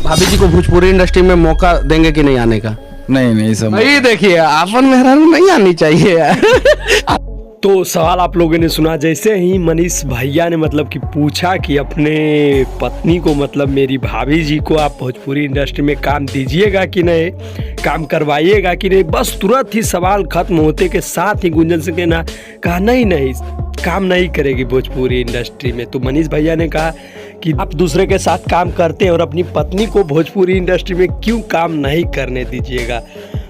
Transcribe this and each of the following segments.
भाभी जी को भोजपुरी इंडस्ट्री में मौका देंगे कि नहीं आने का? नहीं सब भाई देखिए आपन मेहरारू नहीं आनी चाहिए यार। तो सवाल आप लोगों ने सुना, जैसे ही मनीष भैया ने मतलब कि पूछा कि अपने पत्नी को मतलब मेरी भाभी जी को आप भोजपुरी इंडस्ट्री में काम दीजिएगा कि नहीं, काम करवाइएगा कि नहीं, बस तुरंत ही सवाल खत्म होते के साथ ही गुंजन सिंह ने कहा नहीं काम नहीं करेगी भोजपुरी इंडस्ट्री में। तो मनीष भैया ने कहा कि आप दूसरे के साथ काम करते हैं और अपनी पत्नी को भोजपुरी इंडस्ट्री में क्यों काम नहीं करने दीजिएगा।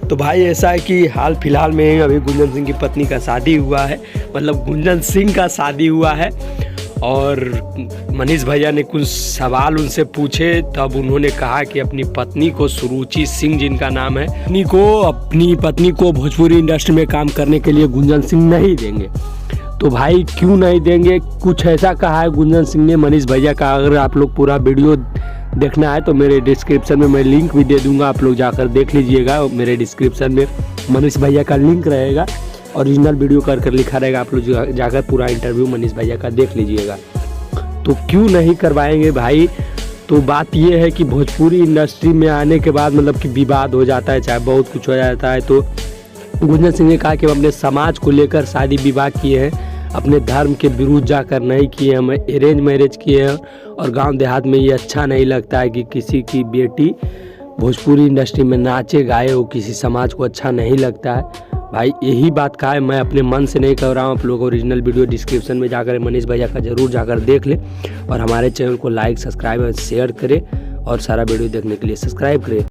तो भाई ऐसा है कि हाल फिलहाल में अभी गुंजन सिंह की पत्नी का शादी हुआ है, मतलब गुंजन सिंह का शादी हुआ है और मनीष भैया ने कुछ सवाल उनसे पूछे, तब उन्होंने कहा कि अपनी पत्नी को, सुरुचि सिंह जिनका नाम है, अपनी पत्नी को भोजपुरी इंडस्ट्री में काम करने के लिए गुंजन सिंह नहीं देंगे। तो भाई क्यों नहीं देंगे, कुछ ऐसा कहा है गुंजन सिंह ने मनीष भैया का। अगर आप लोग पूरा वीडियो देखना है तो मेरे डिस्क्रिप्शन में मैं लिंक भी दे दूंगा, आप लोग जाकर देख लीजिएगा। मेरे डिस्क्रिप्शन में मनीष भैया का लिंक रहेगा, ओरिजिनल वीडियो कर लिखा रहेगा, आप लोग जाकर पूरा इंटरव्यू मनीष भैया का देख लीजिएगा। तो क्यों नहीं करवाएंगे भाई। तो बात ये है कि भोजपुरी इंडस्ट्री में आने के बाद मतलब कि विवाद हो जाता है, चाहे बहुत कुछ हो जाता है। तो गुंजन सिंह ने कहा कि हम अपने समाज को लेकर शादी विवाह किए हैं, अपने धर्म के विरुद्ध जाकर नहीं किए, हम अरेंज मैरिज किए हैं और गांव देहात में ये अच्छा नहीं लगता है कि किसी की बेटी भोजपुरी इंडस्ट्री में नाचे गाए, वो किसी समाज को अच्छा नहीं लगता है। भाई यही बात कहा है, मैं अपने मन से नहीं कह रहा हूँ। आप लोग ओरिजिनल वीडियो डिस्क्रिप्शन में जाकर मनीष भैया का ज़रूर जाकर देख लें और हमारे चैनल को लाइक, सब्सक्राइब और शेयर करें और सारा वीडियो देखने के लिए सब्सक्राइब करें।